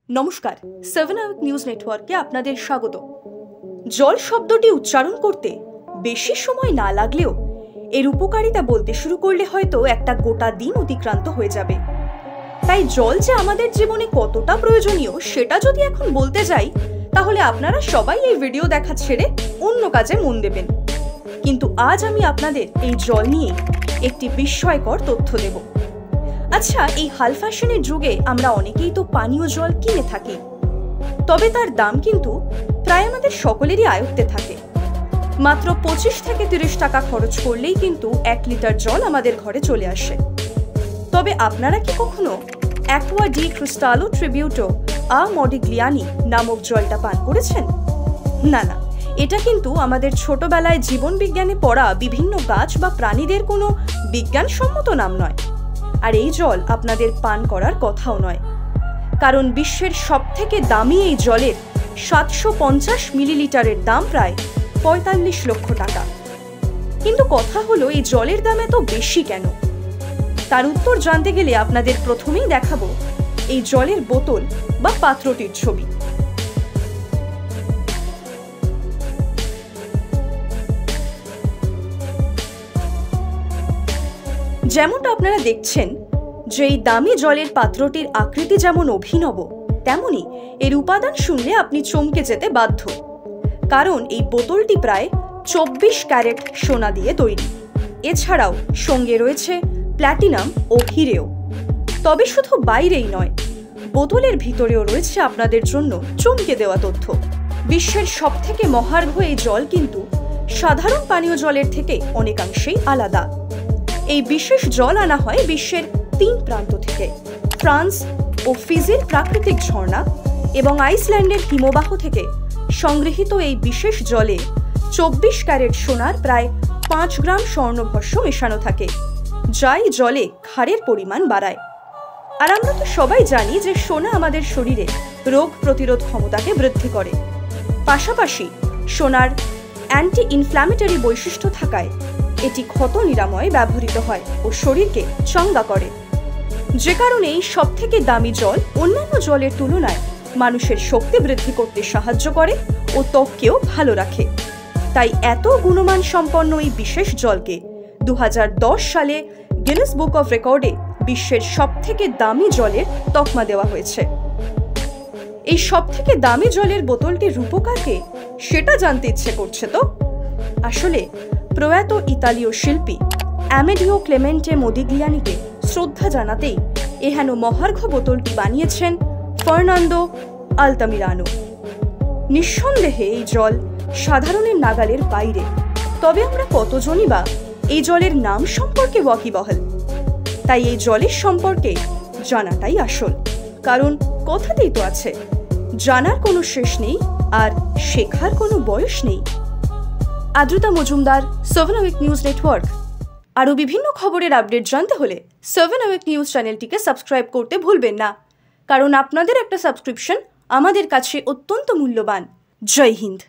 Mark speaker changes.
Speaker 1: নমস্কার, 7 hour news নেটওয়ার্কে আপনাদের স্বাগত। জল শব্দটি উচ্চারণ করতে বেশি সময় না লাগলেও এর উপকারিতা বলতে শুরু করলে হয়তো একটা গোটা দিন অতিক্রান্ত হয়ে যাবে। তাই জল যে আমাদের জীবনে কতটা প্রয়োজনীয় সেটা যদি এখন বলতে যাই, তাহলে আপনারা সবাই এই ভিডিও দেখা ছেড়ে অন্য কাজে মন দেবেন। কিন্তু আজ আমি আপনাদের এই জল নিয়ে একটি বিস্ময়কর তথ্য দেব। আচ্ছা, এই হাল ফ্যাশনের যুগে আমরা অনেকেই তো পানীয় জল কিনে থাকি, তবে তার দাম কিন্তু প্রায় আমাদের সকলেরই আয়ত্তে থাকে। মাত্র 25 থেকে 30 টাকা খরচ করলেই কিন্তু 1 লিটার জল আমাদের ঘরে চলে আসে। তবে আপনারা কি কখনো অ্যাকোয়া ডি ক্রিস্টালো ট্রিবিউটো আ মডিগ্লিয়ানি নামক জলটা পান করেছেন? না, এটা কিন্তু আমাদের ছোটবেলায় জীবন বিজ্ঞানে পড়া বিভিন্ন গাছ বা প্রাণীদের কোনো বিজ্ঞানসম্মত নাম নয়। আর এই জল আপনাদের পান করার কথাও নয়, কারণ বিশ্বের সবথেকে দামি এই জলের 750 মিলিলিটারের দাম প্রায় 45 লক্ষ টাকা। কিন্তু কথা হলো, এই জলের দাম এত বেশি কেন? তার উত্তর জানতে গেলে আপনাদের প্রথমেই দেখাবো এই জলের বোতল বা পাত্রটির ছবি। যেমনটা আপনারা দেখছেন যে এই দামি জলের পাত্রটির আকৃতি যেমন অভিনব, তেমনি এর উপাদান শুনলে আপনি চমকে যেতে বাধ্য। কারণ এই বোতলটি প্রায় 24 ক্যারেট সোনা দিয়ে তৈরি। এছাড়াও সঙ্গে রয়েছে প্ল্যাটিনাম ও হিরেও। তবে শুধু বাইরেই নয়, বোতলের ভিতরেও রয়েছে আপনাদের জন্য চমকে দেওয়া তথ্য। বিশ্বের সবথেকে মহার্ঘ এই জল কিন্তু সাধারণ পানীয় জলের থেকে অনেকাংশেই আলাদা। এই বিশেষ জল আনা হয় বিশ্বের 3 প্রান্ত থেকে। ফ্রান্স ও ফিজির প্রাকৃতিক ঝর্ণা এবং আইসল্যান্ডের হিমবাহ থেকে সংগৃহীত এই বিশেষ জলে 24 ক্যারেট সোনার প্রায় 5 গ্রাম স্বর্ণভস্য মেশানো থাকে, যাই জলে ক্ষারের পরিমাণ বাড়ায়। আর আমরা তো সবাই জানি যে সোনা আমাদের শরীরে রোগ প্রতিরোধ ক্ষমতাকে বৃদ্ধি করে। পাশাপাশি সোনার অ্যান্টি ইনফ্ল্যামেটরি বৈশিষ্ট্য থাকায় এটি ক্ষত নিরাময়ে ব্যবহৃত হয় ও শরীরকে চাঙ্গা করে। যে কারণে সবথেকে দামি জল অন্যান্য জলের তুলনায় মানুষের শক্তি বৃদ্ধি করতে সাহায্য করে ও ত্বককেও ভালো রাখে। তাই এত গুণমান সম্পন্ন এই বিশেষ জলকে 2010 সালে গিনেস বুক অফ রেকর্ডে বিশ্বের সবথেকে দামি জলের তকমা দেওয়া হয়েছে। এই সবথেকে দামি জলের বোতলটির রূপকারকে সেটা জানতে ইচ্ছে করছে তো? আসলে প্রয়াত ইতালীয় শিল্পী অ্যামেডিও ক্লেমেন্টে মদিগ্লিয়ানিকে শ্রদ্ধা জানাতেই এহেন মহার্ঘ বোতলটি বানিয়েছেন ফার্নান্দো আলতামিরানো। নিঃসন্দেহে এই জল সাধারণের নাগালের বাইরে, তবে আমরা কতজনই বা এই জলের নাম সম্পর্কে ওয়াকিবহাল। তাই এই জলের সম্পর্কে জানাটাই আসল, কারণ কথাতেই তো আছে, জানার কোনো শেষ নেই আর শেখার কোনো বয়স নেই। Adrita Majumdar, 7 hour news network. আরও বিভিন্ন খবরের আপডেট জানতে হলে 7 আওয়ার নিউজ চ্যানেলটিকে সাবস্ক্রাইব করতে ভুলবেন না, কারণ আপনাদের একটা সাবস্ক্রিপশন আমাদের কাছে অত্যন্ত মূল্যবান। জয় হিন্দ।